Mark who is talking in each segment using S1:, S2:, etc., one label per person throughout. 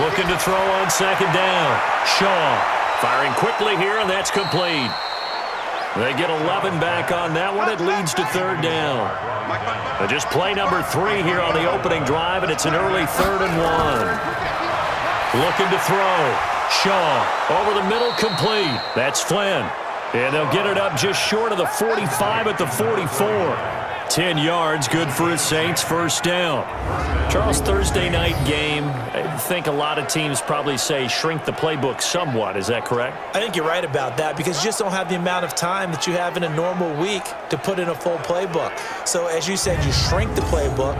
S1: Looking to throw on second down. Shaw firing quickly here, and that's complete. They get 11 back on that one. It leads to third down. Just play number 3 here on the opening drive, and it's an early 3rd and 1. Looking to throw. Shaw over the middle, complete. That's Flynn. And they'll get it up just short of the 45 at the 44. 10 yards, good for his Saints, first down. Charles, Thursday night game, I think a lot of teams probably say shrink the playbook somewhat. Is that correct?
S2: I think you're right about that because you just don't have the amount of time that you have in a normal week to put in a full playbook. So as you said, you shrink the playbook,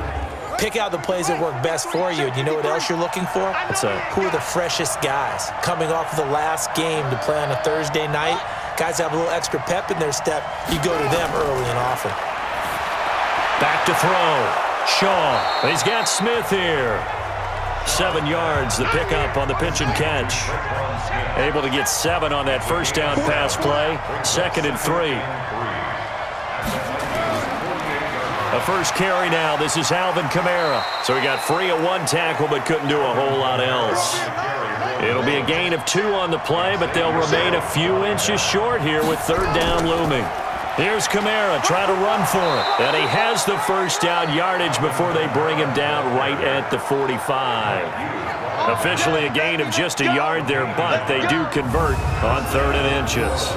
S2: pick out the plays that work best for you. And you know what else you're looking for?
S1: What's that?
S2: Who are the freshest guys coming off of the last game to play on a Thursday night? Guys have a little extra pep in their step. You go to them early and often.
S1: Back to throw. Shaw. He's got Smith here. 7 yards, the pickup on the pitch and catch. Able to get 7 on that first down pass play. 2nd and 3. A first carry now. This is Alvin Kamara. So he got free of 1 tackle but couldn't do a whole lot else. It'll be a gain of 2 on the play, but they'll remain a few inches short here with third down looming. Here's Kamara trying to run for it. And he has the first down yardage before they bring him down right at the 45. Officially a gain of just a yard there, but they do convert on 3rd and inches.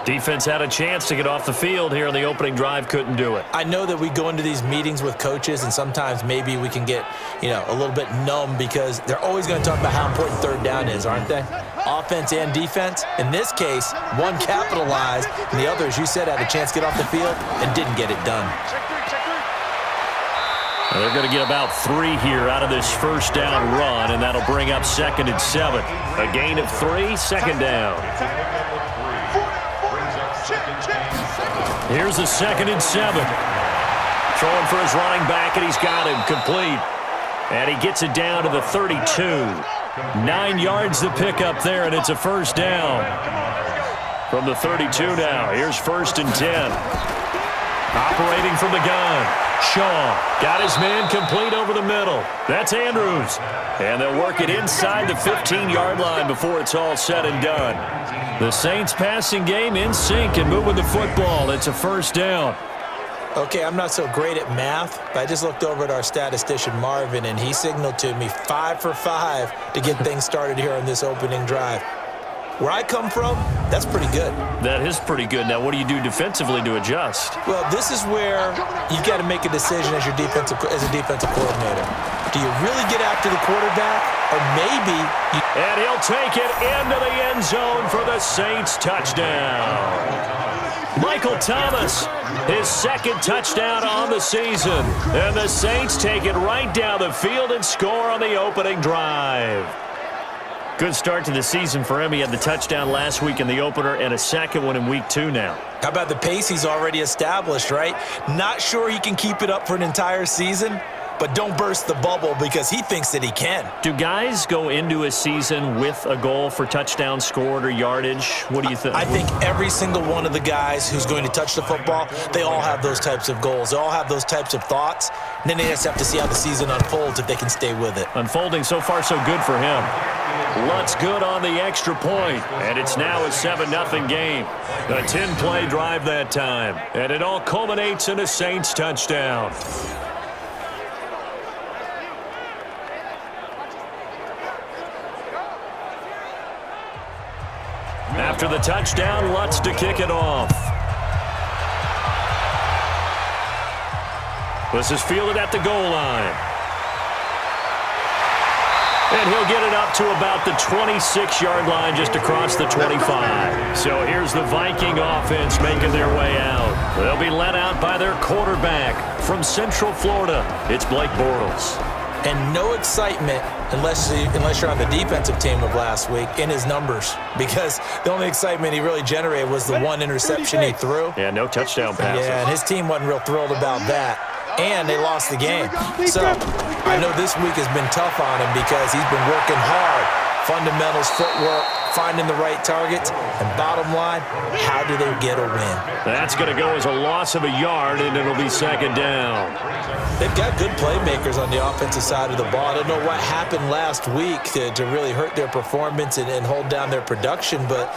S1: Defense had a chance to get off the field here in the opening drive, couldn't do it.
S2: I know that we go into these meetings with coaches, and sometimes maybe we can get, a little bit numb because they're always going to talk about how important third down is, aren't they? Offense and defense. In this case, one capitalized, and the other, as you said, had a chance to get off the field and didn't get it done.
S1: Well, they're going to get about 3 here out of this first down run, and that'll bring up 2nd and 7. A gain of 3, 2nd down. Here's the 2nd and 7. Throwing for his running back, and he's got him complete. And he gets it down to the 32. 9 yards the pickup there, and it's a first down. From the 32 now, here's 1st and 10. Operating from the gun. Shaw got his man complete over the middle. That's Andrews. And they'll work it inside the 15-yard line before it's all said and done. The Saints passing game in sync and moving the football. It's a first down.
S2: Okay, I'm not so great at math, but I just looked over at our statistician, Marvin, and he signaled to me 5 for 5 to get things started here on this opening drive. Where I come from, that's pretty good.
S1: That is pretty good. Now, what do you do defensively to adjust?
S2: Well, this is where you've got to make a decision as a defensive coordinator. Do you really get after the quarterback, or maybe you...
S1: And he'll take it into the end zone for the Saints touchdown. Michael Thomas, his 2nd touchdown on the season. And the Saints take it right down the field and score on the opening drive. Good start to the season for him. He had the touchdown last week in the opener and a 2nd one in week 2 now.
S2: How about the pace he's already established, right? Not sure he can keep it up for an entire season, but don't burst the bubble because he thinks that he can.
S1: Do guys go into a season with a goal for touchdown scored or yardage? What do you think?
S2: I think every single one of the guys who's going to touch the football, they all have those types of goals. They all have those types of thoughts. And then they just have to see how the season unfolds if they can stay with it.
S1: Unfolding so far so good for him. Lutz good on the extra point, and it's now a 7-0 game. A 10-play drive that time, and it all culminates in a Saints touchdown. After the touchdown, Lutz to kick it off. This is fielded at the goal line. And he'll get it up to about the 26-yard line just across the 25. So here's the Viking offense making their way out. They'll be led out by their quarterback from Central Florida. It's Blake Bortles.
S2: And no excitement unless you're on the defensive team of last week in his numbers, because the only excitement he really generated was the 1 interception he threw.
S1: Yeah, no touchdown passes.
S2: Yeah, and his team wasn't real thrilled about that. And they lost the game. So I know this week has been tough on him because he's been working hard. Fundamentals, footwork, finding the right targets. And bottom line, how do they get a win?
S1: That's going to go as a loss of a yard, and it'll be 2nd down.
S2: They've got good playmakers on the offensive side of the ball. I don't know what happened last week to really hurt their performance and hold down their production, but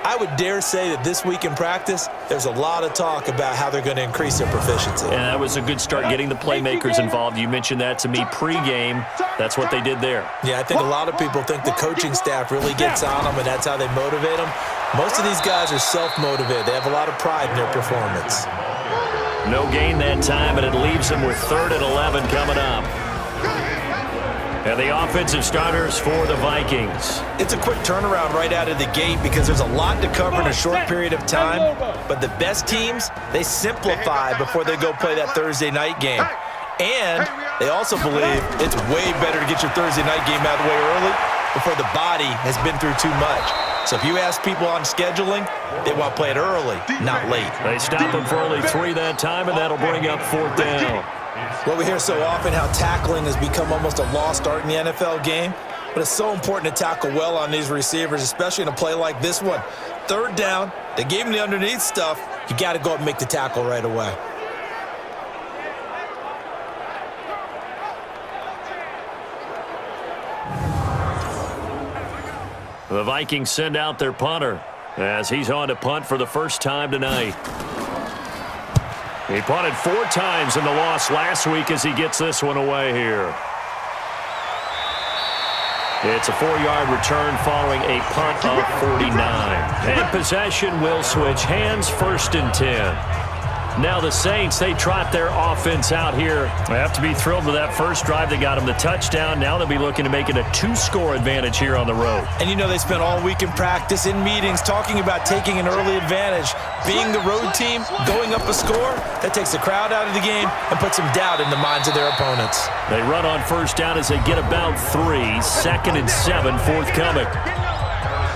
S2: I would dare say that this week in practice, there's a lot of talk about how they're going to increase their proficiency.
S1: And that was a good start getting the playmakers involved. You mentioned that to me pregame. That's what they did there.
S2: Yeah, I think a lot of people think the coaching staff really gets on them, and that's how they motivate them. Most of these guys are self-motivated. They have a lot of pride in their performance.
S1: No gain that time, and it leaves them with 3rd and 11 coming up. And the offensive starters for the Vikings.
S2: It's a quick turnaround right out of the gate because there's a lot to cover in a short period of time. But the best teams, they simplify before they go play that Thursday night game. And they also believe it's way better to get your Thursday night game out of the way early before the body has been through too much. So if you ask people on scheduling, they want to play it early, not late.
S1: They stop him for only 3 that time, and that'll bring up 4th down.
S2: Well, we hear so often how tackling has become almost a lost art in the NFL game, but it's so important to tackle well on these receivers, especially in a play like this one. 3rd down, they gave him the underneath stuff. You got to go up and make the tackle right away.
S1: The Vikings send out their punter as he's on to punt for the first time tonight. He punted 4 times in the loss last week as he gets this one away here. It's a 4-yard return following a punt of 49. And possession will switch hands, 1st and 10. Now the Saints, they trot their offense out here. They have to be thrilled with that first drive. They got them the touchdown. Now they'll be looking to make it a 2-score advantage here on the road.
S2: And you know they spent all week in practice, in meetings, talking about taking an early advantage. Being the road team, going up a score, that takes the crowd out of the game and puts some doubt in the minds of their opponents.
S1: They run on 1st down as they get about 3. 2nd and 7 forthcoming.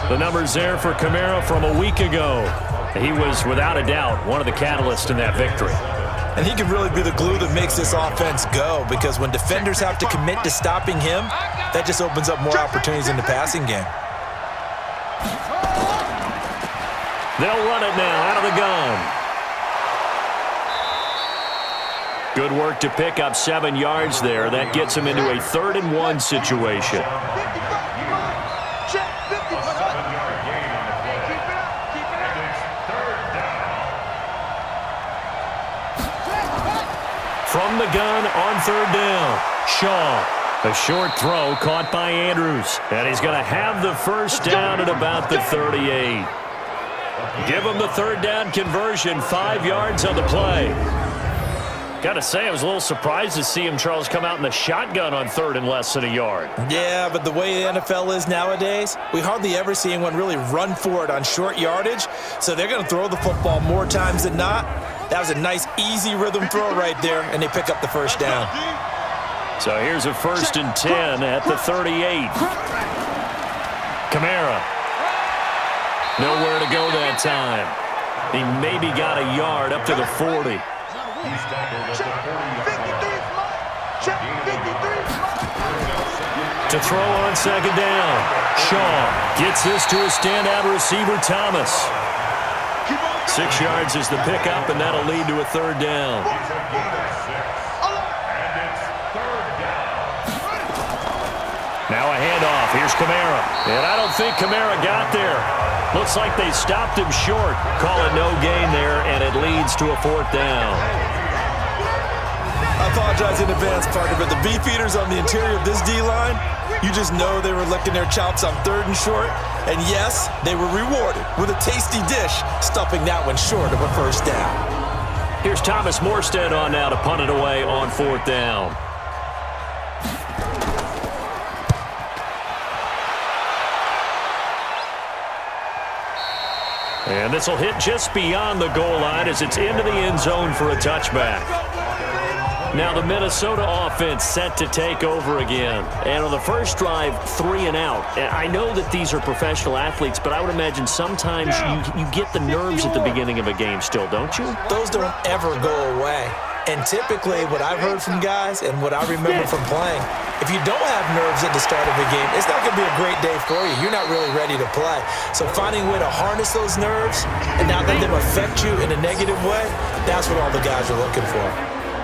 S1: The numbers there for Kamara from a week ago. He was, without a doubt, one of the catalysts in that victory.
S2: And he can really be the glue that makes this offense go, because when defenders have to commit to stopping him, that just opens up more opportunities in the passing game.
S1: They'll run it now out of the gun. Good work to pick up 7 yards there. That gets him into a 3rd and 1 situation. From the gun on 3rd down, Shaw. A short throw caught by Andrews. And he's going to have the first down at about the 38. Give him the 3rd down conversion, 5 yards on the play. Got to say, I was a little surprised to see him, Charles, come out in the shotgun on 3rd and less than a yard.
S2: Yeah, but the way the NFL is nowadays, we hardly ever see anyone really run for it on short yardage. So they're going to throw the football more times than not. That was a nice, easy rhythm throw right there, and they pick up the first down.
S1: So here's a 1st and 10 at the 38. Kamara. Nowhere to go that time. He maybe got a yard up to the 40. To throw on 2nd down. Shaw gets this to a standout receiver, Thomas. 6 yards is the pickup, and that'll lead to a 3rd down. Now a handoff. Here's Kamara. And I don't think Kamara got there. Looks like they stopped him short. Call it no gain there, and it leads to a 4th down.
S2: I apologize in advance, partner, but the beefeaters on the interior of this D-line, you just know they were licking their chops on 3rd and short. And yes, they were rewarded with a tasty dish, stuffing that one short of a first down.
S1: Here's Thomas Morstead on now to punt it away on 4th down. And this will hit just beyond the goal line as it's into the end zone for a touchback. Now the Minnesota offense set to take over again. And on the first drive, 3 and out. And I know that these are professional athletes, but I would imagine sometimes you get the nerves at the beginning of a game still, don't you?
S2: Those don't ever go away. And typically what I've heard from guys and what I remember from playing, if you don't have nerves at the start of a game, it's not going to be a great day for you. You're not really ready to play. So finding a way to harness those nerves and not let them affect you in a negative way, that's what all the guys are looking for.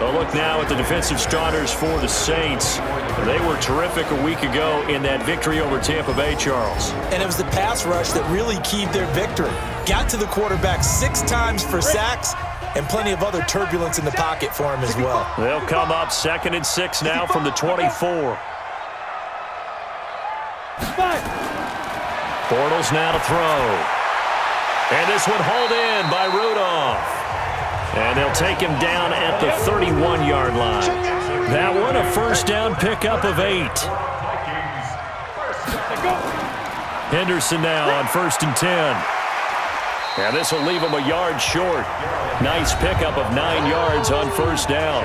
S1: A look now at the defensive starters for the Saints. They were terrific a week ago in that victory over Tampa Bay, Charles.
S2: And it was the pass rush that really keyed their victory. Got to the quarterback 6 times for sacks and plenty of other turbulence in the pocket for him as well.
S1: They'll come up 2nd and 6 now from the 24. Bortles now to throw. And this one hauled in by Rudolph. And they'll take him down at the 31-yard line. That one a first down pickup of 8. Henderson now on 1st and 10. And this will leave him a yard short. Nice pickup of 9 yards on 1st down.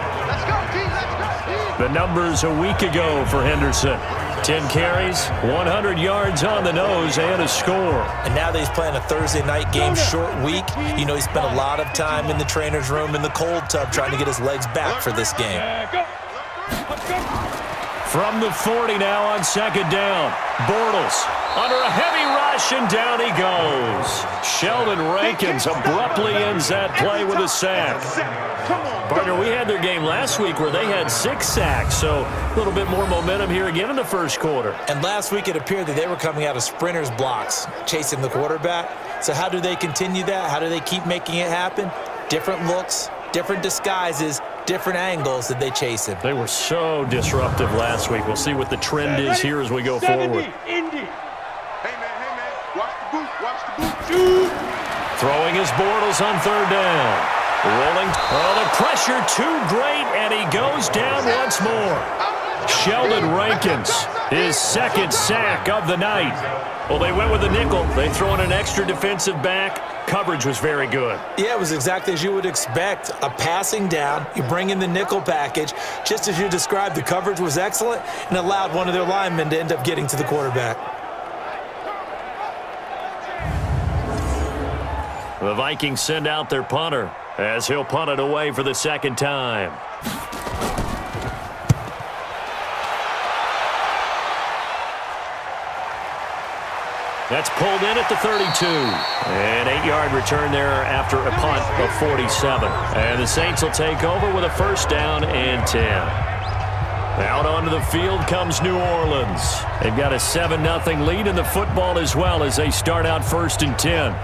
S1: The numbers a week ago for Henderson. 10 carries, 100 yards on the nose, and a score.
S2: And now that he's playing a Thursday night game, short week, you know he spent a lot of time in the trainer's room in the cold tub trying to get his legs back for this game.
S1: From the 40 now on 2nd down. Bortles under a heavy rush, and down he goes. Sheldon Rankins abruptly ends that play with a sack. Partner, we had their game last week where they had 6 sacks, so a little bit more momentum here again in the first quarter.
S2: And last week it appeared that they were coming out of sprinters blocks, chasing the quarterback. So how do they continue that? How do they keep making it happen? Different looks, different disguises, different angles that they chase him.
S1: They were so disruptive last week. We'll see what the trend is here as we go forward. Throwing his Bortles on 3rd down. Rolling. Oh, the pressure too great, and he goes down once more. Sheldon Rankins, his 2nd sack of the night. Well, they went with the nickel. They throw in an extra defensive back. Coverage was very good.
S2: Yeah, it was exactly as you would expect. A passing down, you bring in the nickel package. Just as you described, the coverage was excellent and allowed one of their linemen to end up getting to the quarterback.
S1: The Vikings send out their punter as he'll punt it away for the 2nd time. That's pulled in at the 32. An 8-yard return there after a punt of 47. And the Saints will take over with a 1st down and 10. Out onto the field comes New Orleans. They've got a 7-0 lead in the football as well as they start out 1st and 10.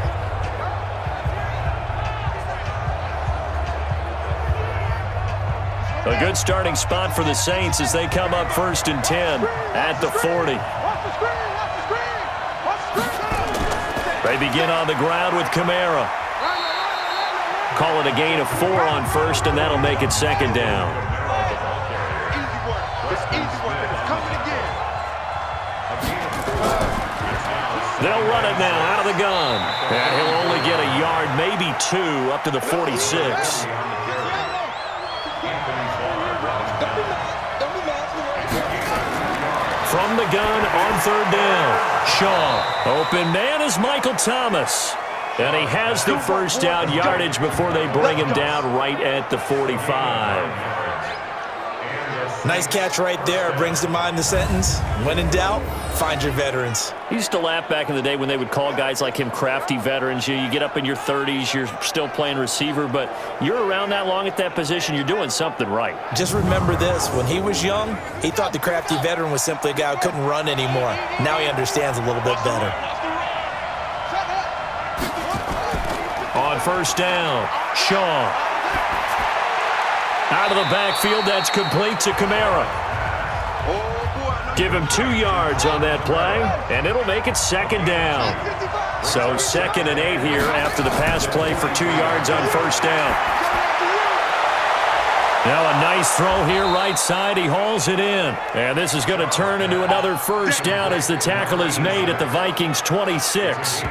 S1: A good starting spot for the Saints as they come up 1st and 10 at the 40. They begin on the ground with Kamara. Call it a gain of 4 on 1st, and that'll make it 2nd down. They'll run it now out of the gun. And he'll only get a yard, maybe 2, up to the 46. From the gun on 3rd down. Shaw. Open man is Michael Thomas. And he has the 1st down yardage before they bring him down right at the 45.
S2: Nice catch right there. Brings to mind the sentence, when in doubt, find your veterans.
S1: I used to laugh back in the day when they would call guys like him crafty veterans. You get up in your 30s, you're still playing receiver, but you're around that long at that position, you're doing something right.
S2: Just remember this. When he was young, he thought the crafty veteran was simply a guy who couldn't run anymore. Now he understands a little bit better.
S1: On 1st down, Shaw. Out of the backfield, that's complete to Kamara. Give him 2 yards on that play, and it'll make it 2nd down. So 2nd and 8 here after the pass play for 2 yards on 1st down. Now a nice throw here right side. He hauls it in. And this is going to turn into another 1st down as the tackle is made at the Vikings 26.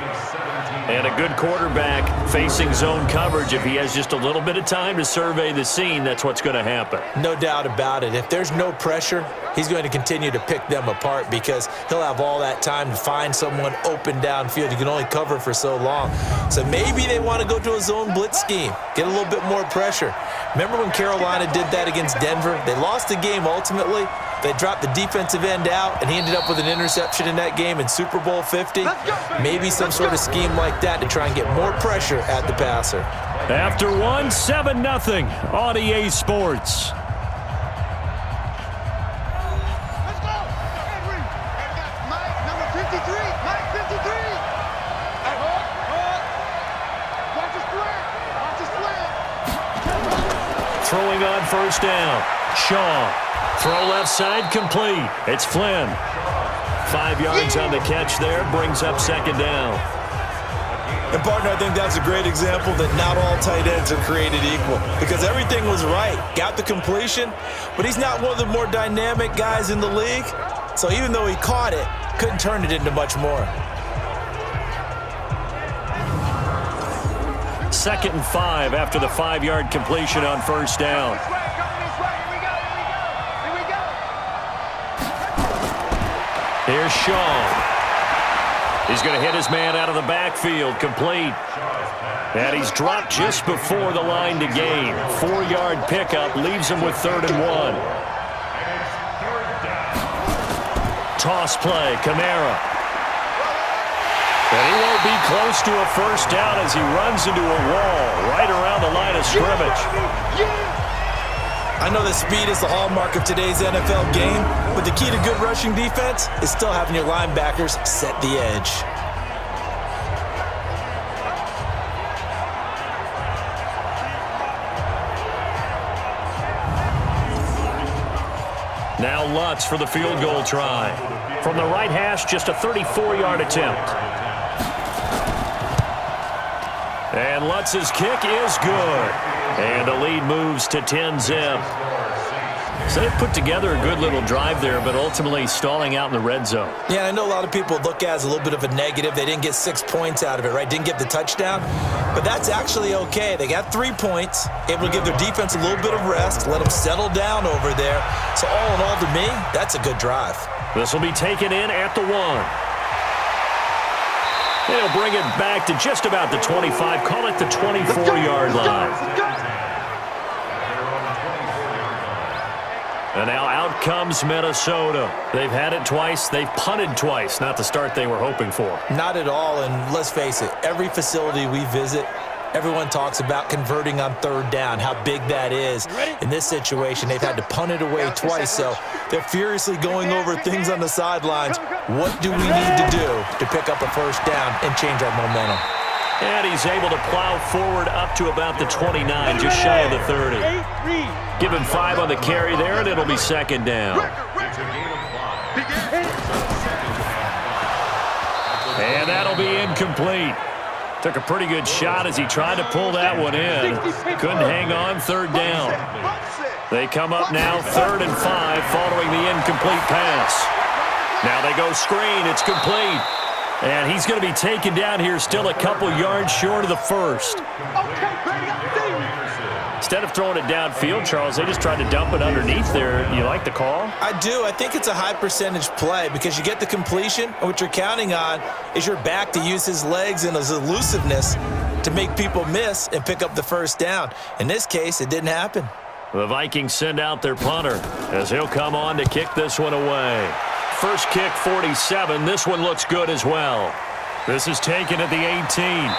S1: And a good quarterback facing zone coverage. If he has just a little bit of time to survey the scene, that's what's going to happen.
S2: No doubt about it. If there's no pressure, he's going to continue to pick them apart because he'll have all that time to find someone open downfield. You can only cover for so long. So maybe they want to go to a zone blitz scheme, get a little bit more pressure. Remember when Carolina did that against Denver? They lost the game ultimately, They dropped the defensive end out, and he ended up with an interception in that game in Super Bowl 50. Maybe some sort of scheme like that to try and get more pressure at the passer.
S1: After one, 7-0 on EA Sports. Throwing on first down. Shaw. Throw left side complete. It's Flynn. 5 yards on the catch there. Brings up second down.
S2: And, partner, I think that's a great example that not all tight ends are created equal because everything was right. Got the completion, but he's not one of the more dynamic guys in the league. So even though he caught it, couldn't turn it into much more.
S1: 2nd and 5 after the 5-yard completion on first down. Here's Shaw. He's going to hit his man out of the backfield, complete. And he's dropped just before the line to gain. 4-yard pickup leaves him with 3rd and 1. Toss play, Kamara. And he won't be close to a first down as he runs into a wall right around the line of scrimmage.
S2: I know that speed is the hallmark of today's NFL game, but the key to good rushing defense is still having your linebackers set the edge.
S1: Now Lutz for the field goal try. From the right hash, just a 34-yard attempt. And Lutz's kick is good. And the lead moves to 10-zip. So they've put together a good little drive there, but ultimately stalling out in the red zone.
S2: Yeah, I know a lot of people look at it as a little bit of a negative. They didn't get 6 points out of it, right? Didn't get the touchdown. But that's actually okay. They got 3 points, able to give their defense a little bit of rest, let them settle down over there. So all in all, to me, that's a good drive.
S1: This will be taken in at the 1. They'll bring it back to just about the 25. Call it the 24-yard line. And now out comes Minnesota. They've had it twice. They've punted twice. Not the start they were hoping for.
S2: Not at all, and let's face it, every facility we visit, everyone talks about converting on 3rd down, how big that is. In this situation, they've had to punt it away twice, so they're furiously going over things on the sidelines. What do we need to do to pick up a first down and change our momentum?
S1: And he's able to plow forward up to about the 29, just shy of the 30. Give him 5 on the carry there, and it'll be second down. And that'll be incomplete. Took a pretty good shot as he tried to pull that one in. Couldn't hang on, 3rd down. They come up now 3rd and 5 following the incomplete pass. Now they go screen. It's complete. And he's going to be taken down here still a couple yards short of the first. Instead of throwing it downfield, Charles, they just tried to dump it underneath there. You like the call?
S2: I do. I think it's a high percentage play because you get the completion, and what you're counting on is your back to use his legs and his elusiveness to make people miss and pick up the first down. In this case, it didn't happen.
S1: The Vikings send out their punter as he'll come on to kick this one away. First kick, 47. This one looks good as well. This is taken at the 18.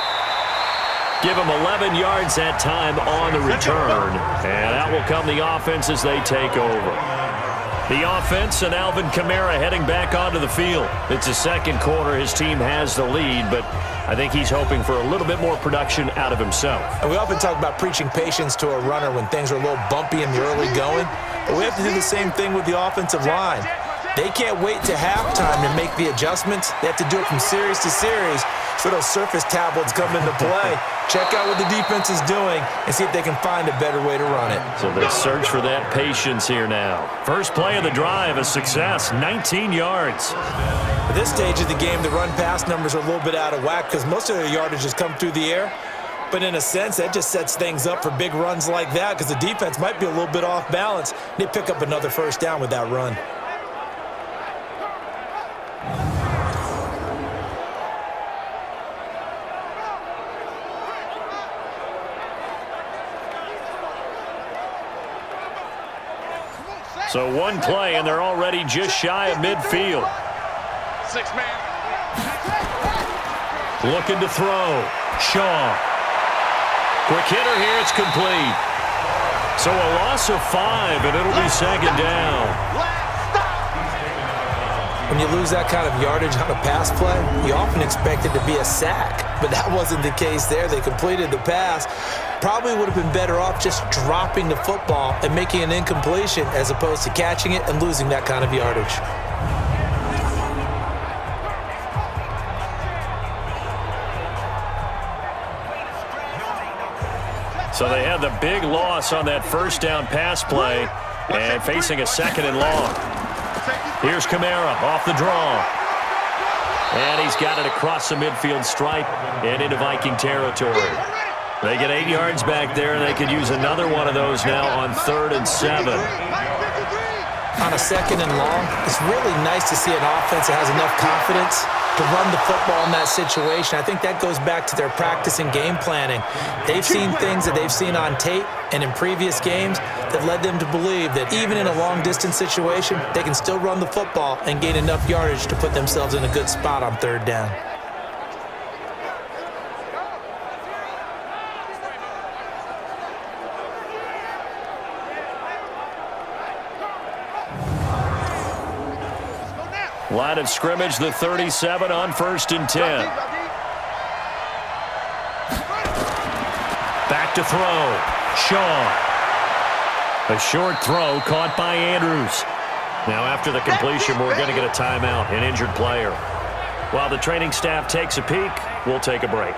S1: Give him 11 yards that time on the return. And out will come the offense as they take over. The offense and Alvin Kamara heading back onto the field. It's the second quarter. His team has the lead, but I think he's hoping for a little bit more production out of himself.
S2: And we often talk about preaching patience to a runner when things are a little bumpy in the early going. But we have to do the same thing with the offensive line. They can't wait to halftime to make the adjustments. They have to do it from series to series so those surface tablets come into play. Check out what the defense is doing and see if they can find a better way to run it.
S1: So they search for that patience here now. First play of the drive, a success, 19 yards.
S2: At this stage of the game, the run-pass numbers are a little bit out of whack because most of their yardage has come through the air. But in a sense, that just sets things up for big runs like that because the defense might be a little bit off balance. They pick up another first down with that run.
S1: So one play, and they're already just shy of midfield.
S3: 6 man.
S1: Looking to throw. Shaw. Quick hitter here. It's complete. So a loss of 5, and it'll be second down.
S2: When you lose that kind of yardage on a pass play, you often expect it to be a sack. But that wasn't the case there. They completed the pass. Probably would have been better off just dropping the football and making an incompletion as opposed to catching it and losing that kind of yardage.
S1: So they had the big loss on that first down pass play and facing a second and long. Here's Kamara off the draw. And he's got it across the midfield stripe and into Viking territory. They get 8 yards back there, and they could use another one of those now on 3rd and 7.
S2: On a second and long, it's really nice to see an offense that has enough confidence to run the football in that situation. I think that goes back to their practice and game planning. They've seen things that they've seen on tape and in previous games that led them to believe that even in a long-distance situation, they can still run the football and gain enough yardage to put themselves in a good spot on 3rd down.
S1: Line of scrimmage, the 37 on 1st and 10. Back to throw. Shaw. A short throw caught by Andrews. Now after the completion, we're going to get a timeout, an injured player. While the training staff takes a peek, we'll take a break.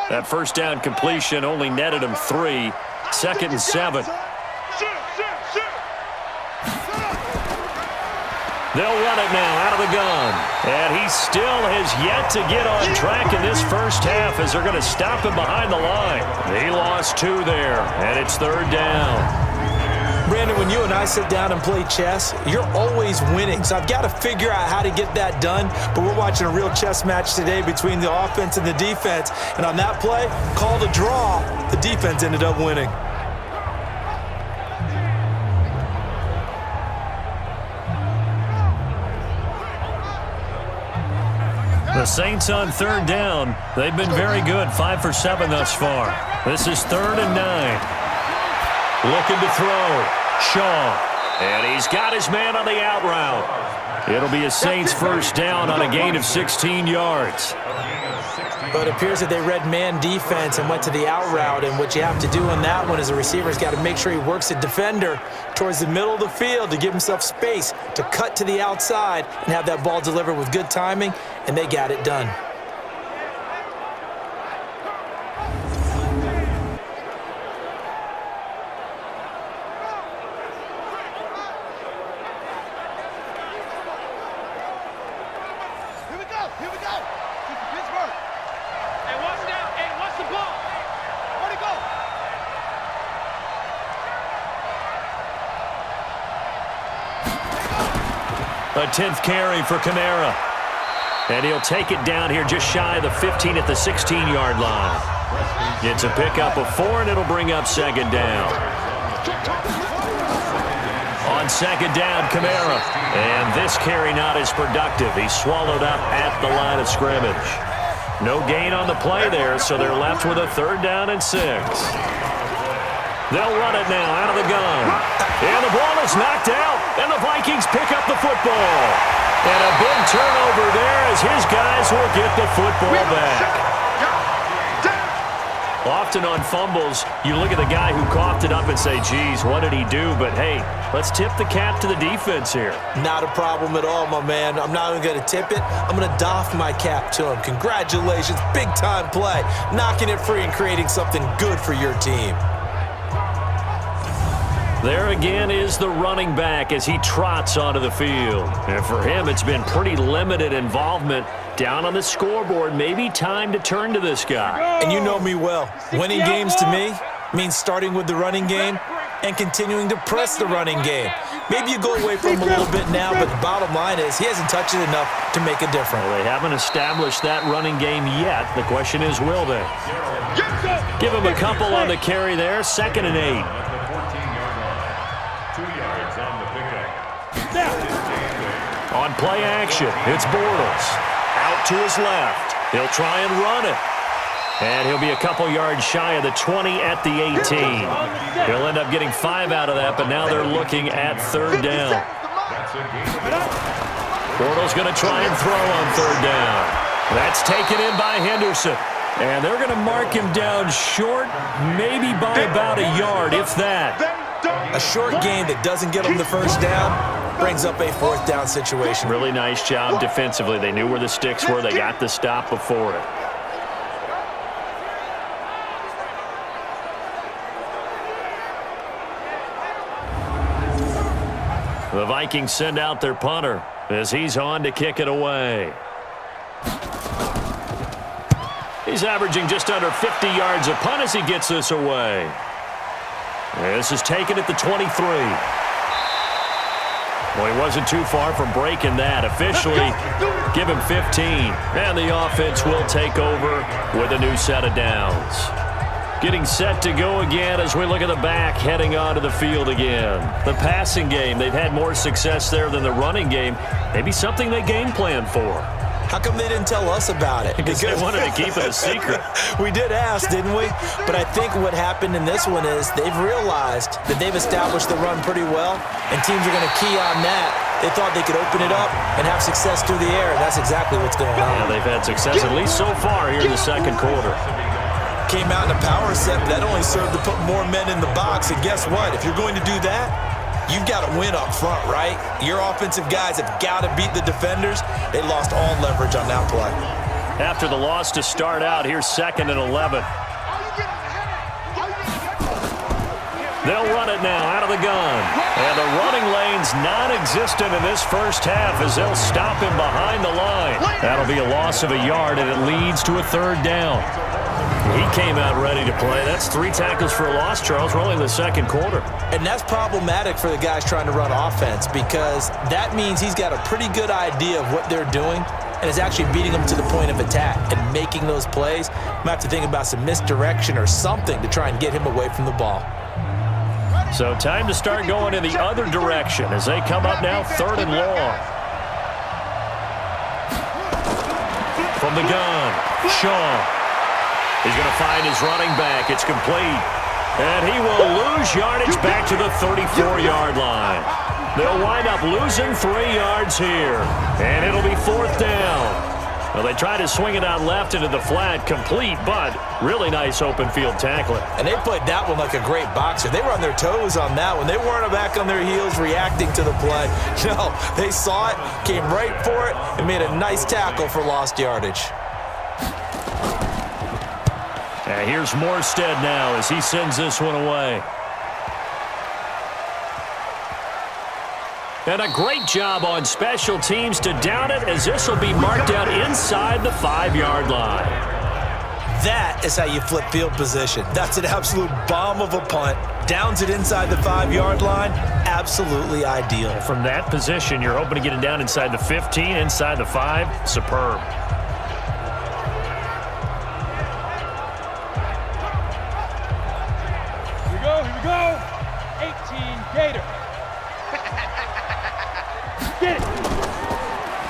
S1: That first down completion only netted him 3. 2nd and 7. They'll run it now out of the gun. And he still has yet to get on track in this first half as they're going to stop him behind the line. He lost 2 there, and it's 3rd down.
S2: Brandon, when you and I sit down and play chess, you're always winning. So I've got to figure out how to get that done. But we're watching a real chess match today between the offense and the defense. And on that play, called a draw, the defense ended up winning.
S1: The Saints on 3rd down. They've been very good, 5 for 7 thus far. This is 3rd and 9. Looking to throw. Shaw. And he's got his man on the out route. It'll be a Saints first down on a gain of 16 yards.
S2: But it appears that they read man defense and went to the out route. And what you have to do on that one is a receiver's got to make sure he works a defender towards the middle of the field to give himself space to cut to the outside and have that ball delivered with good timing, and they got it done.
S1: A 10th carry for Kamara. And he'll take it down here just shy of the 15 at the 16-yard line. It's a pickup of 4, and it'll bring up 2nd down. On 2nd down, Kamara. And this carry not as productive. He's swallowed up at the line of scrimmage. No gain on the play there, so they're left with a 3rd down and 6. They'll run it now out of the gun. And the ball is knocked out, and the Vikings pick up the football. And a big turnover there as his guys will get the football back. Often on fumbles, you look at the guy who coughed it up and say, geez, what did he do? But, hey, let's tip the cap to the defense here.
S2: Not a problem at all, my man. I'm not even going to tip it. I'm going to doff my cap to him. Congratulations. Big-time play. Knocking it free and creating something good for your team.
S1: There again is the running back as he trots onto the field. And for him, it's been pretty limited involvement down on the scoreboard. Maybe time to turn to this guy.
S2: And you know me well. Winning games to me means starting with the running game and continuing to press the running game. Maybe you go away from him a little bit now, but the bottom line is he hasn't touched it enough to make a difference.
S1: Well, they haven't established that running game yet. The question is, will they? Give him a couple on the carry there. 2nd and 8. On play action, it's Bortles. Out to his left. He'll try and run it. And he'll be a couple yards shy of the 20 at the 18. He'll end up getting 5 out of that, but now they're looking at 3rd down. Bortles going to try and throw on 3rd down. That's taken in by Henderson. And they're going to mark him down short, maybe by about a yard, if that.
S2: A short gain that doesn't get them the 1st down brings up a 4th down situation.
S1: Really nice job defensively. They knew where the sticks were. They got the stop before it. The Vikings send out their punter as he's on to kick it away. He's averaging just under 50 yards a punt as he gets this away. This is taken at the 23. Well, he wasn't too far from breaking that. Officially, give him 15. And the offense will take over with a new set of downs. Getting set to go again as we look at the back heading onto the field again. The passing game, they've had more success there than the running game. Maybe something they game plan for.
S2: How come they didn't tell us about it?
S1: Because they wanted to keep it a secret.
S2: We did ask, didn't we? But I think what happened in this one is they've realized that they've established the run pretty well, and teams are going to key on that. They thought they could open it up and have success through the air, and that's exactly what's going on.
S1: Yeah, they've had success at least so far here in the 2nd quarter.
S2: Came out in a power set, but that only served to put more men in the box. And guess what? If you're going to do that, you've got to win up front, right? Your offensive guys have got to beat the defenders. They lost all leverage on that play.
S1: After the loss to start out, here's 2nd and 11. They'll run it now out of the gun. And the running lane's non-existent in this first half as they'll stop him behind the line. That'll be a loss of a yard, and it leads to a 3rd down. He came out ready to play. That's 3 tackles for a loss, Charles. We're only in the 2nd quarter.
S2: And that's problematic for the guys trying to run offense because that means he's got a pretty good idea of what they're doing and is actually beating them to the point of attack and making those plays. Might have to think about some misdirection or something to try and get him away from the ball.
S1: So time to start going in the other direction as they come up now 3rd and long. From the gun, Shaw. He's going to find his running back. It's complete. And he will lose yardage back to the 34-yard line. They'll wind up losing 3 yards here. And it'll be 4th down. Well, they try to swing it out left into the flat, complete, but really nice open field tackling.
S2: And they played that one like a great boxer. They were on their toes on that one. They weren't back on their heels reacting to the play. No, they saw it, came right for it, and made a nice tackle for lost yardage.
S1: And here's Morstead now as he sends this one away. And a great job on special teams to down it as this will be marked out inside the 5-yard line.
S2: That is how you flip field position. That's an absolute bomb of a punt. Downs it inside the 5-yard line. Absolutely ideal.
S1: From that position, you're hoping to get it down inside the 15, inside the 5. Superb.
S4: Here we go. 18 Gator. Get it.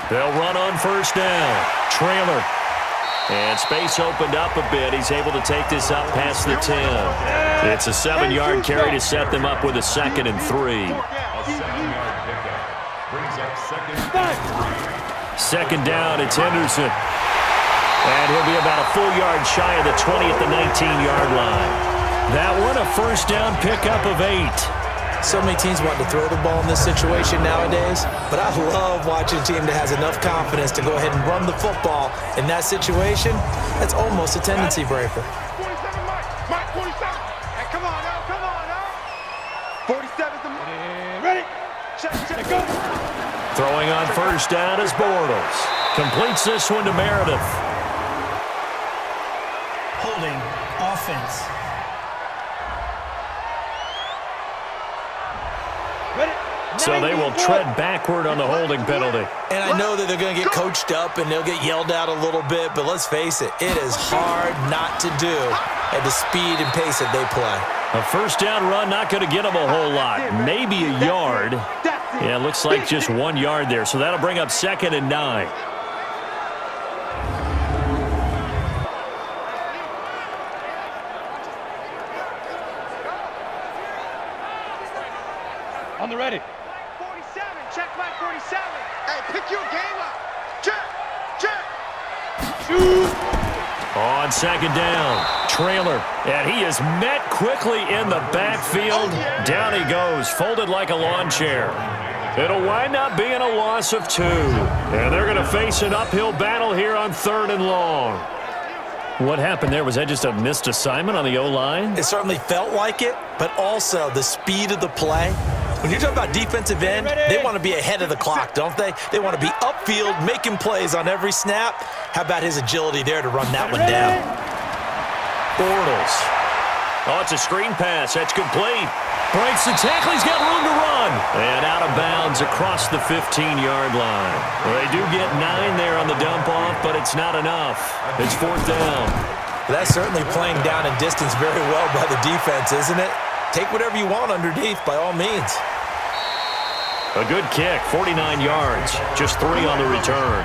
S1: They'll run on 1st down. Trailer. And space opened up a bit. He's able to take this up past the 10. It's a 7-yard carry to set them up with a 2nd and 3. Second down, it's Henderson. And he'll be about a full yard shy of the 20 at the 19-yard line. That one, a 1st down pickup of 8.
S2: So many teams want to throw the ball in this situation nowadays, but I love watching a team that has enough confidence to go ahead and run the football in that situation. That's almost a tendency breaker.
S3: 47, Mike 47. Hey, come on now. 47's the
S4: Ready.
S3: check.
S4: Go.
S1: Throwing on 1st down is Bortles. Completes this one to Meredith.
S5: Holding offense.
S4: Ready.
S1: So they will tread backward on the holding penalty.
S2: And I know that they're going to get coached up and they'll get yelled at a little bit, but let's face it, it is hard not to do at the speed and pace that they play.
S1: A first down run, not going to get them a whole lot. Maybe a yard. Yeah, it looks like just 1 yard there. So that'll bring up 2nd and 9.
S4: On the ready.
S3: 47, check my 47. Hey, pick your game up. Check, check.
S4: Shoot.
S1: On 2nd down, trailer, and he is met quickly in the backfield. Down he goes, folded like a lawn chair. It'll wind up being a loss of 2. And they're going to face an uphill battle here on 3rd and long. What happened there? Was that just a missed assignment on the O-line?
S2: It certainly felt like it, but also the speed of the play. When you're talking about defensive end, they want to be ahead of the clock, don't they? They want to be upfield, making plays on every snap. How about his agility there to run that one down?
S1: Bortles. Oh, it's a screen pass. That's complete. Breaks the tackle. He's got room to run. And out of bounds across the 15-yard line. Well, they do get 9 there on the dump-off, but it's not enough. It's 4th down.
S2: That's certainly playing down in distance very well by the defense, isn't it? Take whatever you want underneath, by all means.
S1: A good kick, 49 yards, just 3 on the return.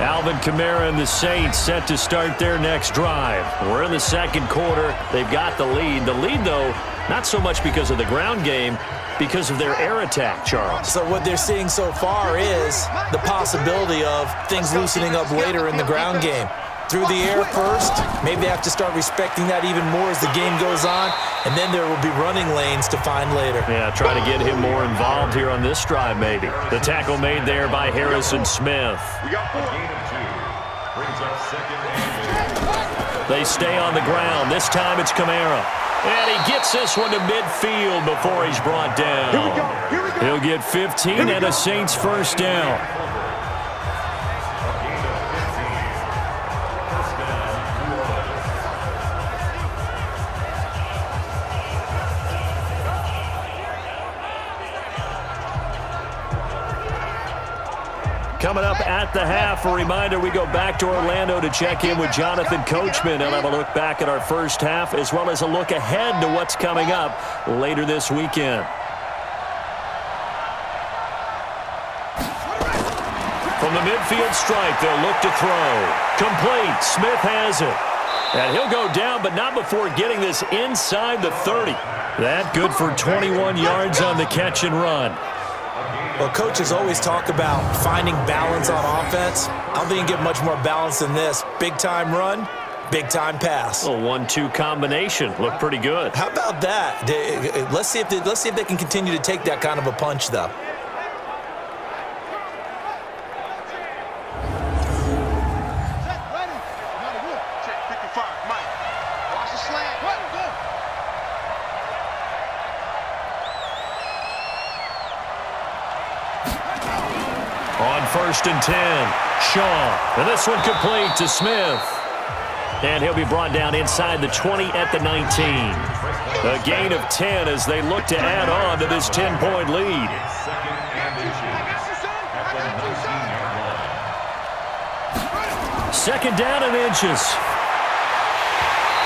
S1: Alvin Kamara and the Saints set to start their next drive. We're in the 2nd quarter. They've got the lead. The lead, though, not so much because of the ground game, because of their air attack, Charles.
S2: So what they're seeing so far is the possibility of things loosening up later in the ground game. Through the air first, maybe they have to start respecting that even more as the game goes on, and then there will be running lanes to find later.
S1: Yeah, try to get him more involved here on this drive, maybe. The tackle made there by Harrison Smith. They stay on the ground. This time it's Kamara. And he gets this one to midfield before he's brought down. He'll get 15 and a Saints first down. Coming up at the half, a reminder, we go back to Orlando to check in with Jonathan Coachman and have a look back at our first half as well as a look ahead to what's coming up later this weekend. From the midfield stripe, they'll look to throw. Complete. Smith has it. And he'll go down, but not before getting this inside the 30. That good for 21 yards on the catch and run.
S2: Well, coaches always talk about finding balance on offense. I don't think you can get much more balance than this. Big-time run, big-time pass.
S1: A 1-2 combination. Looked pretty good.
S2: How about that? Let's see if they can continue to take that kind of a punch, though.
S1: On 1st and 10, Shaw. And this one complete to Smith. And he'll be brought down inside the 20 at the 19. A gain of 10 as they look to add on to this 10-point lead. Second down and inches.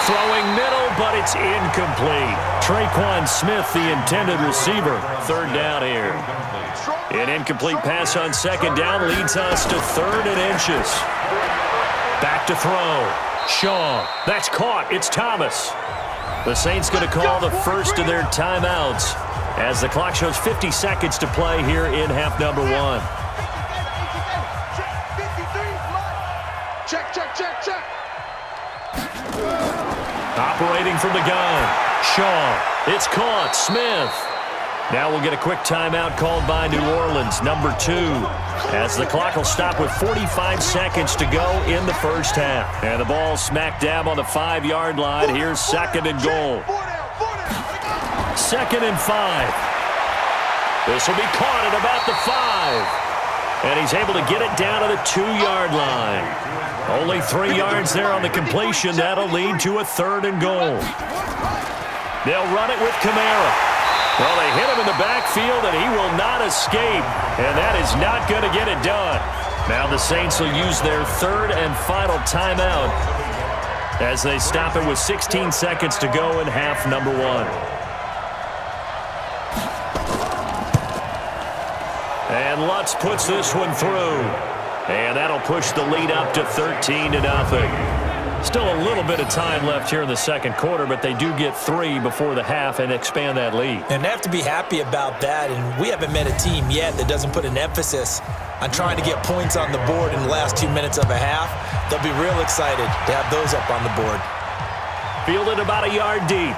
S1: Throwing middle, but it's incomplete. Traquan Smith, the intended receiver. 3rd down here. An incomplete pass on 2nd down leads us to 3rd and inches. Back to throw. Shaw. That's caught. It's Thomas. The Saints going to call the first of their timeouts as the clock shows 50 seconds to play here in half number 1.
S3: Check, check, check, check.
S1: Operating from the gun. Shaw. It's caught. Smith. Now we'll get a quick timeout called by New Orleans, number 2, as the clock will stop with 45 seconds to go in the first half. And the ball smack dab on the 5-yard line. Here's 2nd and goal. 2nd and 5. This will be caught at about the 5. And he's able to get it down to the 2-yard line. Only 3 yards there on the completion. That'll lead to a 3rd and goal. They'll run it with Kamara. Well, they hit him in the backfield, and he will not escape. And that is not going to get it done. Now the Saints will use their third and final timeout as they stop it with 16 seconds to go in half number 1. And Lutz puts this one through. And that'll push the lead up to 13-0. Still a little bit of time left here in the second quarter, but they do get 3 before the half and expand that lead.
S2: And they have to be happy about that, and we haven't met a team yet that doesn't put an emphasis on trying to get points on the board in the last 2 minutes of a half. They'll be real excited to have those up on the board.
S1: Fielded about a yard deep.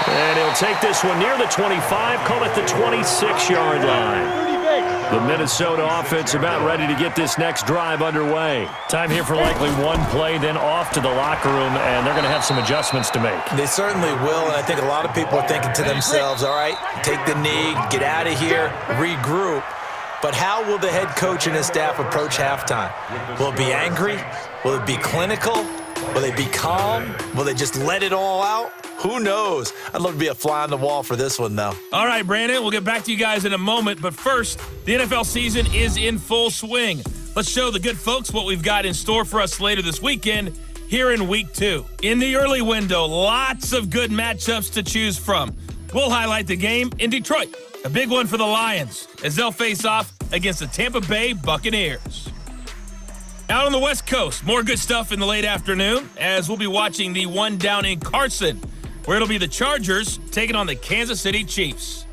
S1: And he'll take this one near the 25, call it the 26-yard line. The Minnesota offense about ready to get this next drive underway. Time here for likely one play, then off to the locker room, and they're going to have some adjustments to make.
S2: They certainly will, and I think a lot of people are thinking to themselves, all right, take the knee, get out of here, regroup. But how will the head coach and his staff approach halftime? Will it be angry? Will it be clinical? Will they be calm? Will they just let it all out? Who knows? I'd love to be a fly on the wall for this one, though.
S6: All right, Brandon, we'll get back to you guys in a moment. But first, the NFL season is in full swing. Let's show the good folks what we've got in store for us later this weekend here in Week 2. In the early window, lots of good matchups to choose from. We'll highlight the game in Detroit, a big one for the Lions, as they'll face off against the Tampa Bay Buccaneers. Out on the West Coast, more good stuff in the late afternoon, as we'll be watching the one down in Carson, where it'll be the Chargers taking on the Kansas City Chiefs.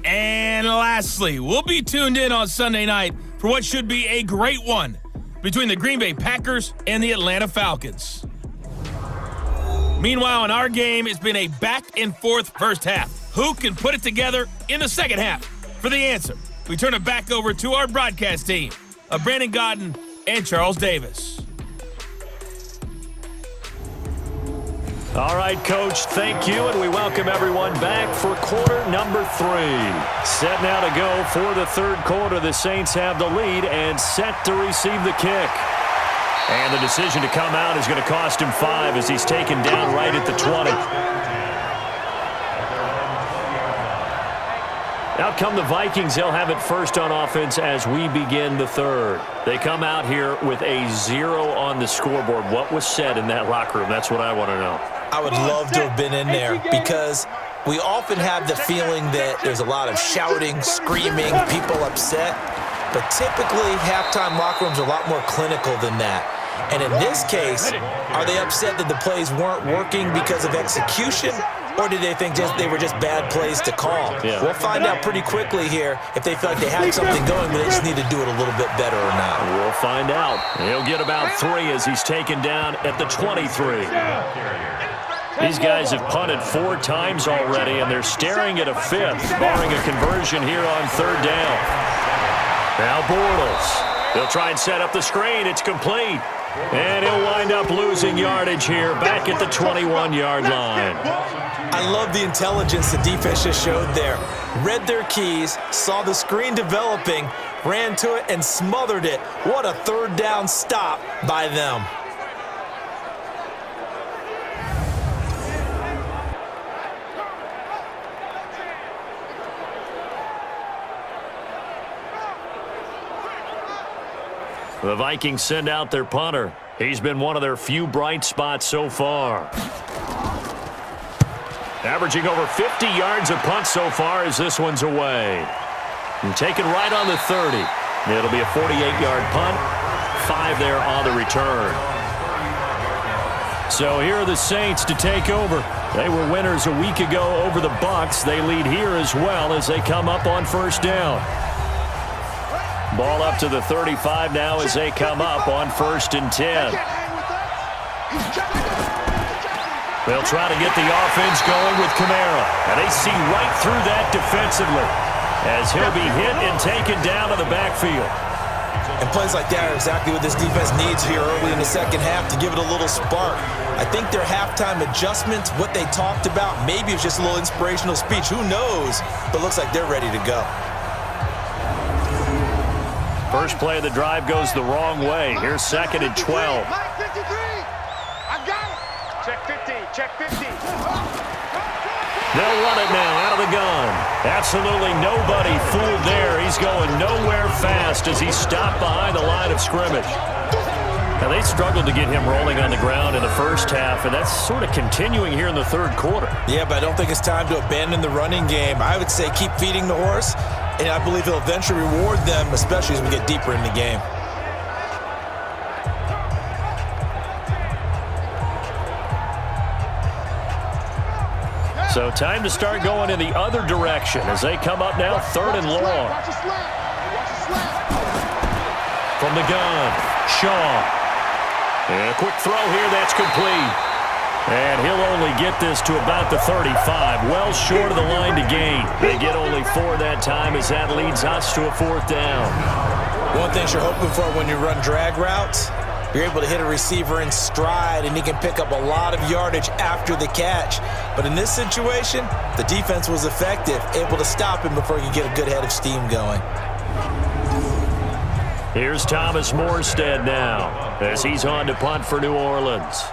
S6: And lastly, we'll be tuned in on Sunday night for what should be a great one between the Green Bay Packers and the Atlanta Falcons. Meanwhile, in our game, it's been a back-and-forth first half. Who can put it together in the second half? For the answer, we turn it back over to our broadcast team of Brandon Godden and Charles Davis.
S1: All right, Coach, thank you, and we welcome everyone back for quarter number 3. Set now to go for the third quarter. The Saints have the lead and set to receive the kick. And the decision to come out is going to cost him 5 as he's taken down right at the 20. Out come the Vikings. They'll have it first on offense as we begin the third. They come out here with a 0 on the scoreboard. What was said in that locker room? That's what I want to know.
S2: I would love to have been in there because we often have the feeling that there's a lot of shouting, screaming, people upset. But typically, halftime locker rooms are a lot more clinical than that. And in this case, are they upset that the plays weren't working because of execution? Or did they think they were just bad plays to call?
S1: Yeah.
S2: We'll find out pretty quickly here if they feel like they had something going, but they just need to do it a little bit better or not.
S1: We'll find out. He'll get about 3 as he's taken down at the 23. These guys have punted 4 times already, and they're staring at a 5th, barring a conversion here on third down. Now Bortles. They'll try and set up the screen. It's complete. And he'll wind up losing yardage here back at the 21-yard line.
S2: I love the intelligence the defense just showed there. Read their keys, saw the screen developing, ran to it, and smothered it. What a third down stop by them.
S1: The Vikings send out their punter. He's been one of their few bright spots so far. Averaging over 50 yards a punt so far as this one's away. And taken right on the 30. It'll be a 48-yard punt. 5 there on the return. So here are the Saints to take over. They were winners a week ago over the Bucs. They lead here as well as they come up on first down. Ball up to the 35 now as they come up on 1st and 10. They'll try to get the offense going with Kamara. And they see right through that defensively as he'll be hit and taken down to the backfield.
S2: And plays like that are exactly what this defense needs here early in the second half to give it a little spark. I think their halftime adjustments, what they talked about, maybe it's just a little inspirational speech. Who knows? But it looks like they're ready to go.
S1: First play of the drive goes the wrong way. Here's 2nd and 12.
S3: Mike 53. I got it. Check 15. Check 50.
S1: They'll run it now out of the gun. Absolutely nobody fooled there. He's going nowhere fast as he's stopped behind the line of scrimmage. Now, they struggled to get him rolling on the ground in the first half, and that's sort of continuing here in the third quarter.
S2: Yeah, but I don't think it's time to abandon the running game. I would say keep feeding the horse, and I believe he'll eventually reward them, especially as we get deeper in the game.
S1: So time to start going in the other direction as they come up now third and long. From the gun, Shaw. And a quick throw here, that's complete. And he'll only get this to about the 35, well short of the line to gain. They get only 4 that time as that leads us to a 4th down.
S2: One thing you're hoping for when you run drag routes, you're able to hit a receiver in stride, and he can pick up a lot of yardage after the catch. But in this situation, the defense was effective, able to stop him before he could get a good head of steam going.
S1: Here's Thomas Morstead now as he's on to punt for New Orleans.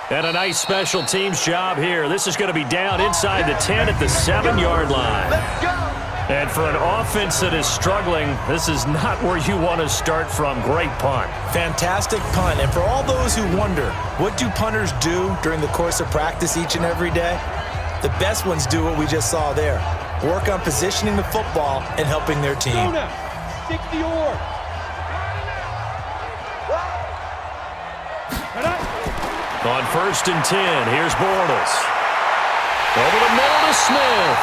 S1: And a nice special teams job here. This is going to be down inside the 10 at the 7-yard line.
S3: Let's go.
S1: And for an offense that is struggling, this is not where you want to start from. Great punt.
S2: Fantastic punt. And for all those who wonder, what do punters do during the course of practice each and every day? The best ones do what we just saw there. Work on positioning the football and helping their team.
S4: 60 yards.
S1: On 1st and 10, here's Bortles. Over the middle to Smith.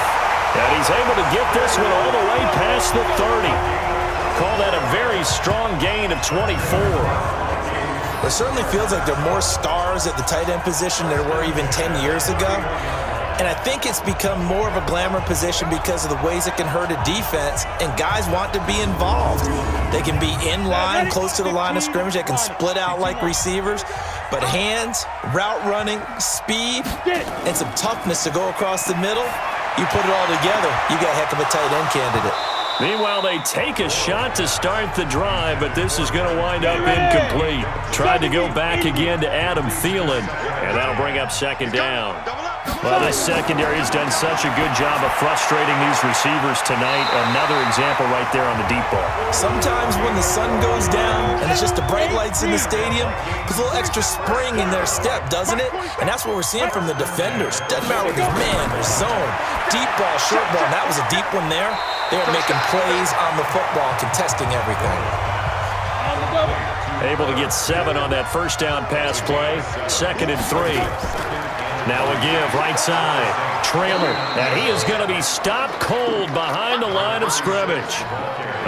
S1: And he's able to get this one all the way past the 30. Call that a very strong gain of 24.
S2: It certainly feels like there are more stars at the tight end position than there were even 10 years ago. And I think it's become more of a glamour position because of the ways it can hurt a defense, and guys want to be involved. They can be in line, close to the line of scrimmage. They can split out like receivers. But hands, route running, speed, and some toughness to go across the middle, you put it all together, you got a heck of a tight end candidate.
S1: Meanwhile, they take a shot to start the drive, but this is going to wind up incomplete. Tried to go back again to Adam Thielen, and that'll bring up 2nd down. Well, this secondary has done such a good job of frustrating these receivers tonight. Another example right there on the deep ball.
S2: Sometimes when the sun goes down and it's just the bright lights in the stadium, there's a little extra spring in their step, doesn't it? And that's what we're seeing from the defenders. Doesn't matter whether it's man or zone, deep ball, short ball, and that was a deep one there. They were making plays on the football, contesting everything.
S1: Able to get 7 on that 1st down pass play. 2nd and 3. Now a give, right side. Trailer, and he is going to be stopped cold behind the line of scrimmage.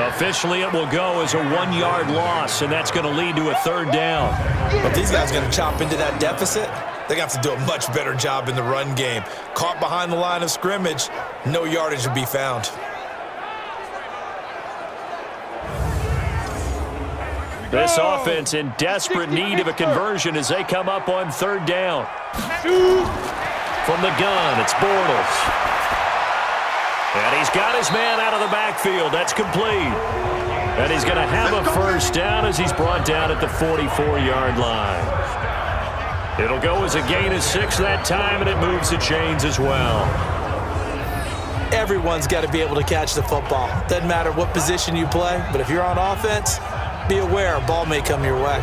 S1: Officially, it will go as a 1-yard loss, and that's going to lead to a 3rd down.
S2: But these guys are going to chop into that deficit. They're going to have to do a much better job in the run game. Caught behind the line of scrimmage, no yardage to be found.
S1: This offense in desperate need of a conversion as they come up on 3rd down. From the gun, it's Bortles. And he's got his man out of the backfield. That's complete. And he's going to have a 1st down as he's brought down at the 44-yard line. It'll go as a gain of 6 that time, and it moves the chains as well.
S2: Everyone's got to be able to catch the football. Doesn't matter what position you play, but if you're on offense, be aware a ball may come your way.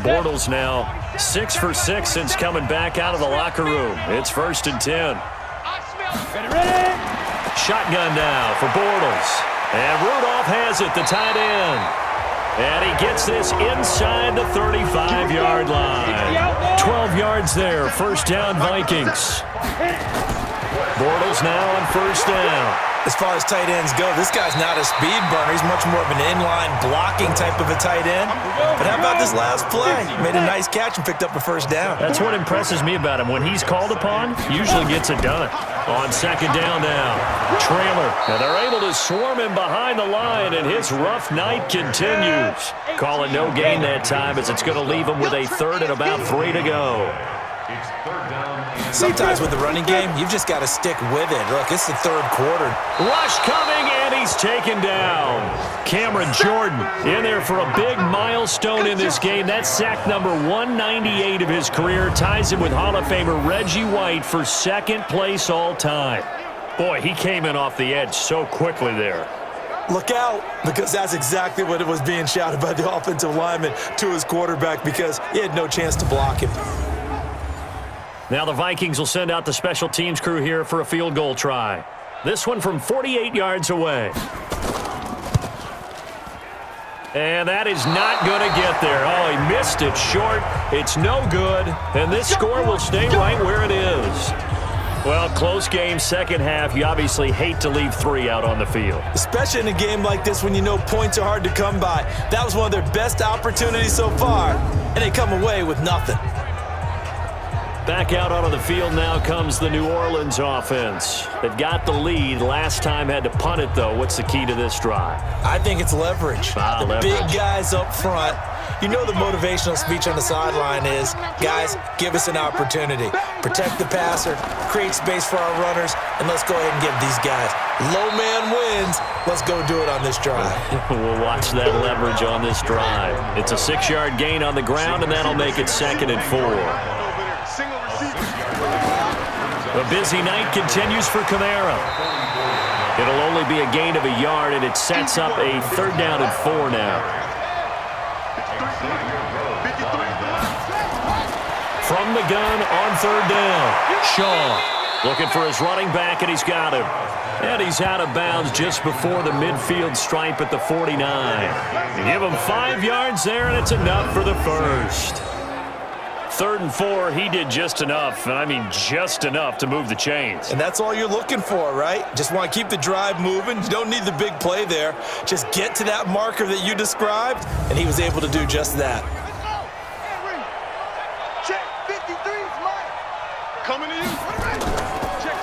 S1: Bortles now 6 for 6 since coming back out of the locker room. It's 1st and 10. Shotgun now for Bortles. And Rudolph has it, the tight end. And he gets this inside the 35-yard line. 12 yards there, 1st down Vikings. Bortles now on 1st down.
S2: As far as tight ends go, this guy's not a speed burner. He's much more of an inline blocking type of a tight end. But how about this last play? Made a nice catch and picked up a 1st down.
S1: That's what impresses me about him. When he's called upon, usually gets it done. On 2nd down now, Trailer. And they're able to swarm him behind the line, and his rough night continues. Call it no gain that time as it's going to leave him with a 3rd and about 3 to go.
S2: Sometimes with the running game, you've just got to stick with it. Look, it's the third quarter.
S1: Rush coming, and he's taken down. Cameron Jordan in there for a big milestone in this game. That's sack number 198 of his career. Ties him with Hall of Famer Reggie White for second place all time. Boy, he came in off the edge so quickly there.
S2: Look out, because that's exactly what it was being shouted by the offensive lineman to his quarterback, because he had no chance to block him.
S1: Now the Vikings will send out the special teams crew here for a field goal try. This one from 48 yards away. And that is not going to get there. Oh, he missed it short. It's no good. And this score will stay right where it is. Well, close game, second half. You obviously hate to leave 3 out on the field.
S2: Especially in a game like this when you know points are hard to come by. That was one of their best opportunities so far, and they come away with nothing.
S1: Back out onto the field now comes the New Orleans offense. They've got the lead. Last time had to punt it, though. What's the key to this drive?
S2: I think it's leverage. The
S1: leverage.
S2: Big guys up front. You know the motivational speech on the sideline is, guys, give us an opportunity. Protect the passer, create space for our runners, and let's go ahead and give these guys. Low man wins. Let's go do it on this drive.
S1: We'll watch that leverage on this drive. It's a 6-yard gain on the ground, and that'll make it 2nd and 4. The busy night continues for Kamara. It'll only be a gain of a yard, and it sets up a 3rd down and 4 now. From the gun on 3rd down, Shaw looking for his running back, and he's got him. And he's out of bounds just before the midfield stripe at the 49. Give him 5 yards there, and it's enough for the first. 3rd and 4, he did just enough, and I mean just enough to move the chains.
S2: And that's all you're looking for, right? Just want to keep the drive moving. You don't need the big play there. Just get to that marker that you described, and he was able to do just that.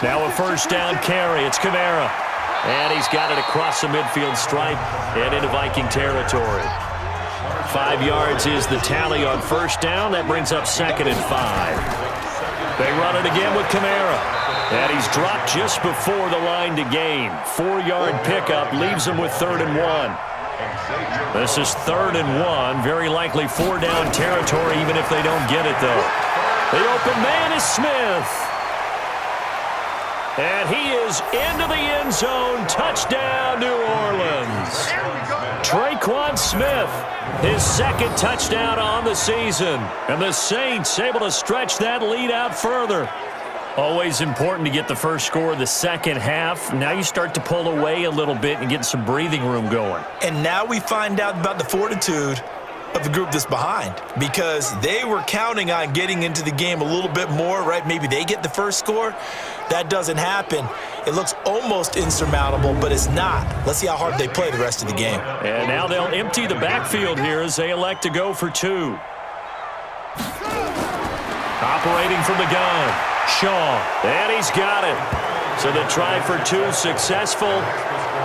S1: Now a 1st down carry. It's Kamara. And he's got it across the midfield stripe and into Viking territory. 5 yards is the tally on 1st down. That brings up 2nd and 5. They run it again with Kamara. And he's dropped just before the line to gain. 4-yard pickup leaves him with 3rd and 1. This is 3rd and 1. Very likely 4-down territory, even if they don't get it, though. The open man is Smith. And he is into the end zone. Touchdown, New Orleans. Traquan Smith, his 2nd touchdown on the season. And the Saints able to stretch that lead out further. Always important to get the first score of the second half. Now you start to pull away a little bit and get some breathing room going.
S2: And now we find out about the fortitude of the group that's behind, because they were counting on getting into the game a little bit more, right? Maybe they get the first score. That doesn't happen. It looks almost insurmountable, but it's not. Let's see how hard they play the rest of the game.
S1: And now they'll empty the backfield here as they elect to go for 2. Operating from the gun, Shaw, and he's got it. So the try for 2 successful.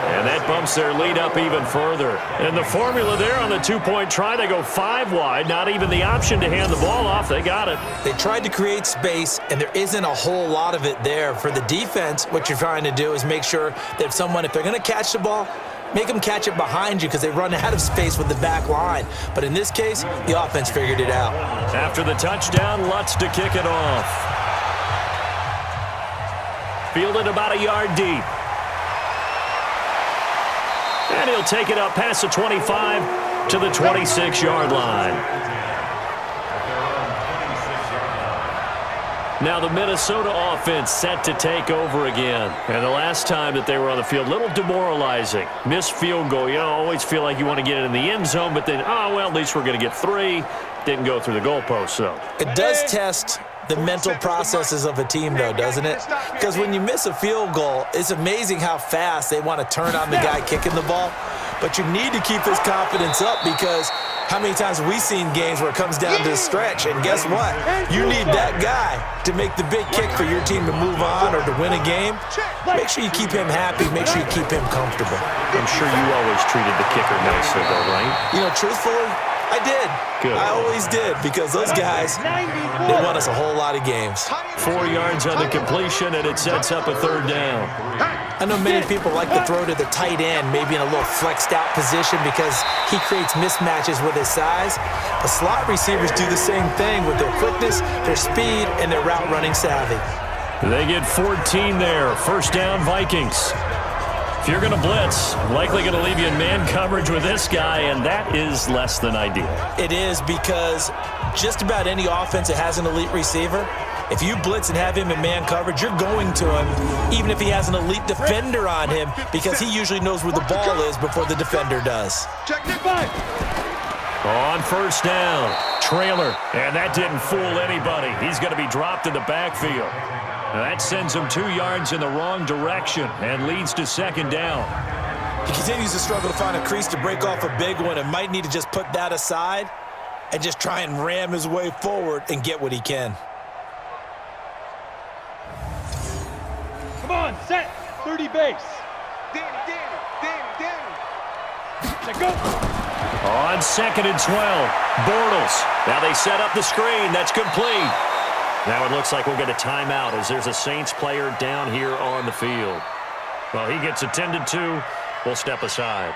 S1: And that bumps their lead up even further. And the formula there on the 2-point try, they go 5 wide. Not even the option to hand the ball off. They got it.
S2: They tried to create space, and there isn't a whole lot of it there. For the defense, what you're trying to do is make sure that if they're going to catch the ball, make them catch it behind you, because they run out of space with the back line. But in this case, the offense figured it out.
S1: After the touchdown, Lutz to kick it off. Fielded about a yard deep. And he'll take it up past the 25 to the 26-yard line. Now the Minnesota offense set to take over again. And the last time that they were on the field, a little demoralizing. Missed field goal. You know, always feel like you want to get it in the end zone, but then, well, at least we're going to get 3. Didn't go through the goalpost, though.
S2: It does test the mental processes of a team, though, doesn't it? Because when you miss a field goal, it's amazing how fast they want to turn on the guy kicking the ball. But you need to keep his confidence up, because how many times have we seen games where it comes down to the stretch, and guess what? You need that guy to make the big kick for your team to move on or to win a game. Make sure you keep him happy. Make sure you keep him comfortable.
S1: I'm sure you always treated the kicker nicely, though, right?
S2: You know, truthfully, I did.
S1: Good.
S2: I always did, because those guys, they won us a whole lot of games.
S1: 4 yards on the completion, and it sets up a third down.
S2: I know many people like to throw to the tight end, maybe in a little flexed out position because he creates mismatches with his size. But slot receivers do the same thing with their quickness, their speed, and their route running savvy.
S1: They get 14 there. First down, Vikings. If you're going to blitz, likely going to leave you in man coverage with this guy, and that is less than ideal.
S2: It is, because just about any offense that has an elite receiver, if you blitz and have him in man coverage, you're going to him, even if he has an elite defender on him, because he usually knows where the ball is before the defender does.
S1: On first down, trailer, and that didn't fool anybody. He's going to be dropped in the backfield. That sends him 2 yards in the wrong direction and leads to second down.
S2: He continues to struggle to find a crease to break off a big one and might need to just put that aside and just try and ram his way forward and get what he can.
S4: Come on, set. 30 base.
S3: Danny.
S4: Let go.
S1: On second and 12, Bortles. Now they set up the screen. That's complete. Now it looks like we'll get a timeout as there's a Saints player down here on the field. Well, he gets attended to. We'll step aside.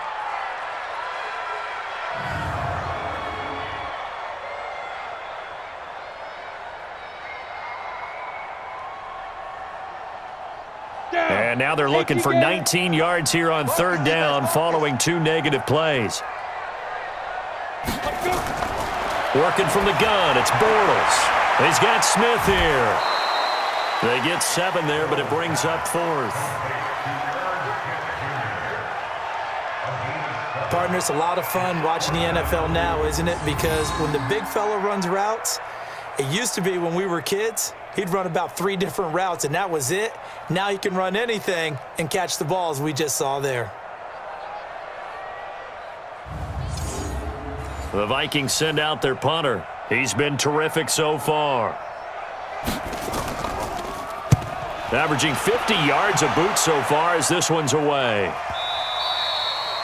S1: And now they're looking for 19 yards here on third down following 2 negative plays. Working from the gun, it's Bortles. He's got Smith here. They get 7 there, but it brings up 4th.
S2: Partner, it's a lot of fun watching the NFL now, isn't it? Because when the big fella runs routes, it used to be when we were kids, he'd run about 3 different routes, and that was it. Now he can run anything and catch the balls we just saw there.
S1: The Vikings send out their punter. He's been terrific so far. Averaging 50 yards a boot so far as this one's away.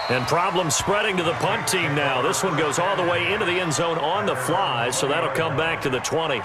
S1: And problems spreading to the punt team now. This one goes all the way into the end zone on the fly, so that'll come back to the 20.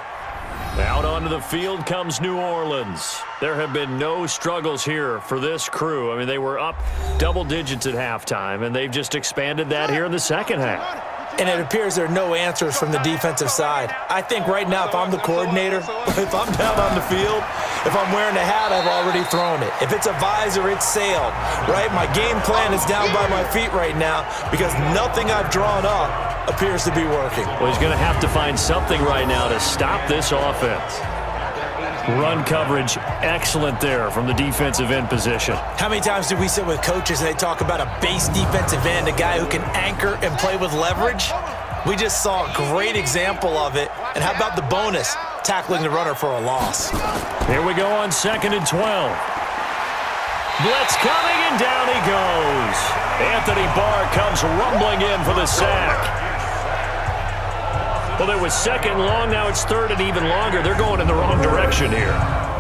S1: Out onto the field comes New Orleans. There have been no struggles here for this crew. I mean, they were up double digits at halftime, and they've just expanded that here in the second half.
S2: And it appears there are no answers from the defensive side. I think right now, if I'm the coordinator, if I'm down on the field, if I'm wearing a hat, I've already thrown it. If it's a visor, it's sailed, right? My game plan is down by my feet right now because nothing I've drawn up appears to be working.
S1: Well, he's going to have to find something right now to stop this offense. Run coverage, excellent there from the defensive end position.
S2: How many times do we sit with coaches and they talk about a base defensive end, a guy who can anchor and play with leverage? We just saw a great example of it. And how about the bonus, tackling the runner for a loss?
S1: Here we go on second and 12. Blitz coming, and down he goes. Anthony Barr comes rumbling in for the sack. Well, it was second long, now it's third and even longer. They're going in the wrong direction here.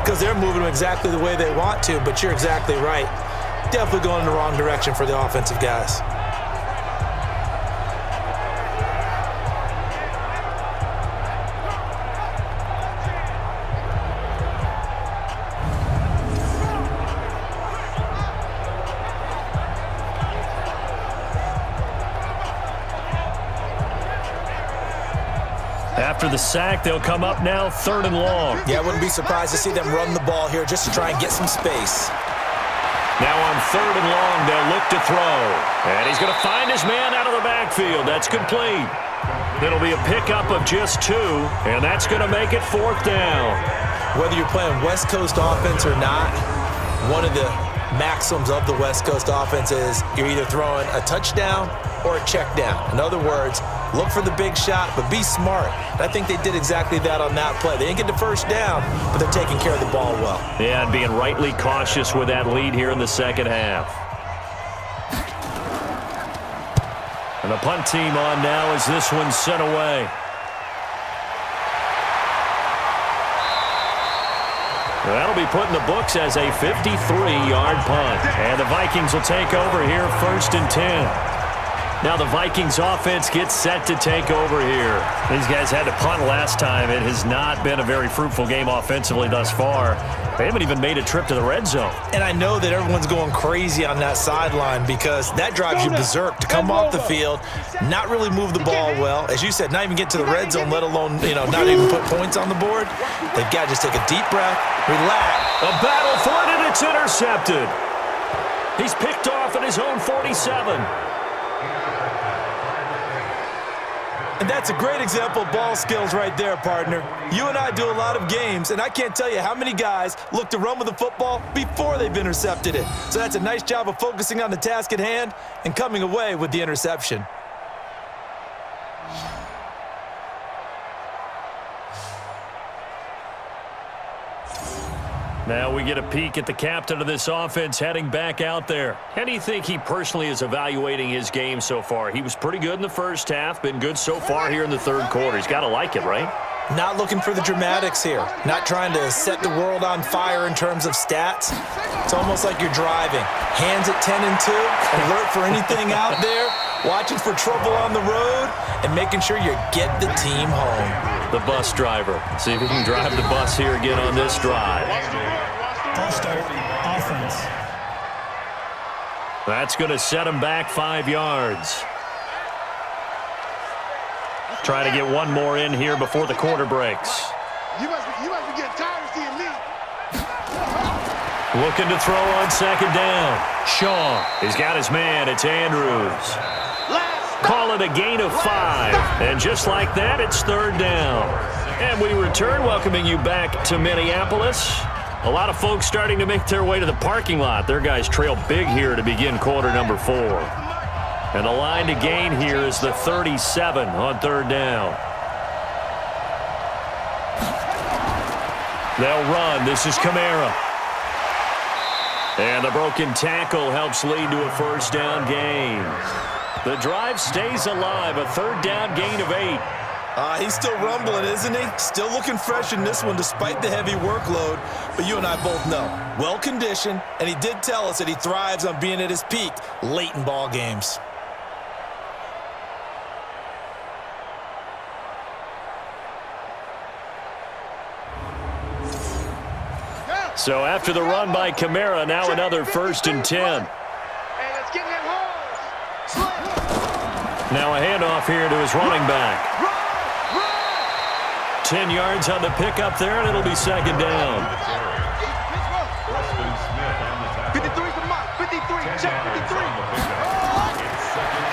S2: Because they're moving exactly the way they want to, but you're exactly right. Definitely going in the wrong direction for the offensive guys.
S1: After the sack, they'll come up now third and long.
S2: Yeah, I wouldn't be surprised to see them run the ball here just to try and get some space.
S1: Now on third and long, they'll look to throw. And he's going to find his man out of the backfield. That's complete. It'll be a pickup of just 2, and that's going to make it 4th down.
S2: Whether you're playing West Coast offense or not, one of the maxims of the West Coast offense is you're either throwing a touchdown or a check down. In other words, look for the big shot, but be smart. And I think they did exactly that on that play. They didn't get the first down, but they're taking care of the ball well.
S1: Yeah, and being rightly cautious with that lead here in the second half. And the punt team on now as this one's sent away. That'll be put in the books as a 53-yard punt. And the Vikings will take over here 1st and 10. Now the Vikings offense gets set to take over here. These guys had to punt last time. It has not been a very fruitful game offensively thus far. They haven't even made a trip to the red zone.
S2: And I know that everyone's going crazy on that sideline because that drives you berserk to come off the field, not really move the ball well. As you said, not even get to the red zone, let alone, not even put points on the board. They've got to just take a deep breath, relax.
S1: A battle for it, and it's intercepted. He's picked off at his own 47.
S2: And that's a great example of ball skills right there, partner. You and I do a lot of games, and I can't tell you how many guys look to run with the football before they've intercepted it. So that's a nice job of focusing on the task at hand and coming away with the interception.
S1: Now we get a peek at the captain of this offense heading back out there. How do you think he personally is evaluating his game so far? He was pretty good in the first half, been good so far here in the third quarter. He's got to like it, right?
S2: Not looking for the dramatics here. Not trying to set the world on fire in terms of stats. It's almost like you're driving. Hands at 10 and 2, alert for anything out there, watching for trouble on the road, and making sure you get the team home.
S1: The bus driver. See if he can drive the bus here again on this drive.
S5: Ball start, offense.
S1: That's going to set him back 5 yards. Trying to get one more in here before the quarter breaks.
S3: You must be getting tired of seeing me.
S1: Looking to throw on second down. Shaw. He's got his man. It's Andrews. Call it a gain of 5. And just like that, it's third down. And we return, welcoming you back to Minneapolis. A lot of folks starting to make their way to the parking lot. Their guys trail big here to begin quarter number 4. And the line to gain here is the 37 on third down. They'll run. This is Kamara. And the broken tackle helps lead to a first down gain. The drive stays alive. A third down gain of 8.
S2: He's still rumbling, isn't he? Still looking fresh in this one despite the heavy workload. But you and I both know, well-conditioned, and he did tell us that he thrives on being at his peak late in ball games.
S1: So after the run by Kamara, now another 1st and 10.
S3: Hey, let's get them holes.
S1: Now a handoff here to his running back. 10 yards on the pickup there, and it'll be second down.
S3: 53's the mark. 53. Check 53.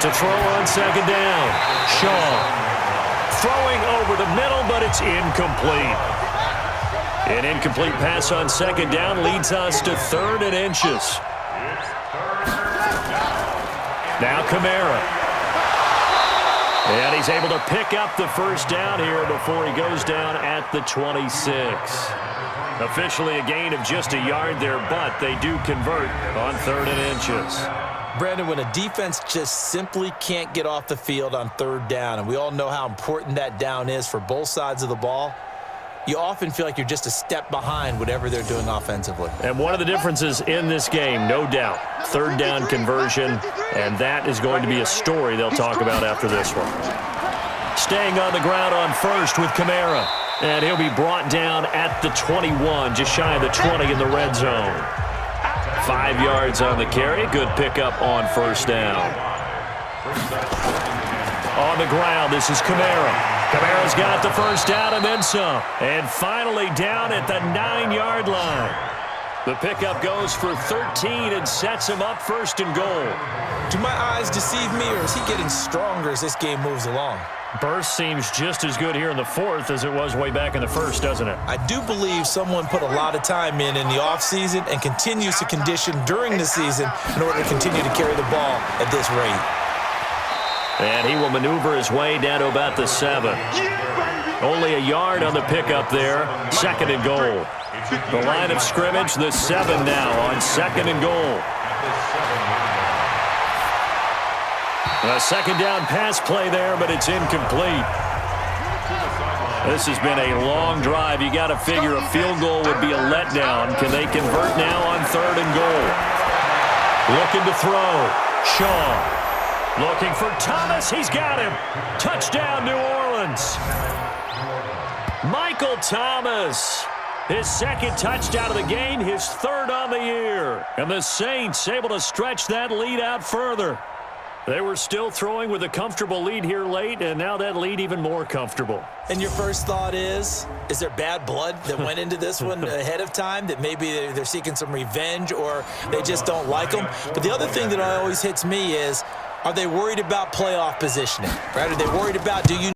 S1: To throw on second down. Shaw. Throwing over the middle, but it's incomplete. An incomplete pass on second down leads us to 3rd and inches. Now Kamara. And he's able to pick up the first down here before he goes down at the 26. Officially a gain of just a yard there, but they do convert on 3rd and inches.
S2: Brandon, when a defense just simply can't get off the field on third down, and we all know how important that down is for both sides of the ball, you often feel like you're just a step behind whatever they're doing offensively.
S1: And one of the differences in this game, no doubt, third down conversion, and that is going to be a story they'll talk about after this one. Staying on the ground on first with Kamara, and he'll be brought down at the 21, just shy of the 20 in the red zone. 5 yards on the carry, good pickup on first down. On the ground, this is Kamara. Kamara's got the first down and then some. And finally down at the 9-yard line. The pickup goes for 13 and sets him up 1st and goal.
S2: Do my eyes deceive me, or is he getting stronger as this game moves along?
S1: Burst seems just as good here in the 4th as it was way back in the 1st, doesn't it?
S2: I do believe someone put a lot of time in the offseason and continues to condition during the season in order to continue to carry the ball at this rate.
S1: And he will maneuver his way down to about the 7. Only a yard on the pickup there. 2nd and goal. The line of scrimmage, the 7 now on 2nd and goal. A second down pass play there, but it's incomplete. This has been a long drive. You got to figure a field goal would be a letdown. Can they convert now on 3rd and goal? Looking to throw. Shaw. Looking for Thomas. He's got him. Touchdown, New Orleans. Michael Thomas. His second touchdown of the game, his third on the year. And the Saints able to stretch that lead out further. They were still throwing with a comfortable lead here late, and now that lead even more comfortable.
S2: And your first thought is there bad blood that went into this one ahead of time, that maybe they're seeking some revenge or they just don't like them? But the other thing that always hits me is, are they worried about playoff positioning? Right? Are they worried about, do you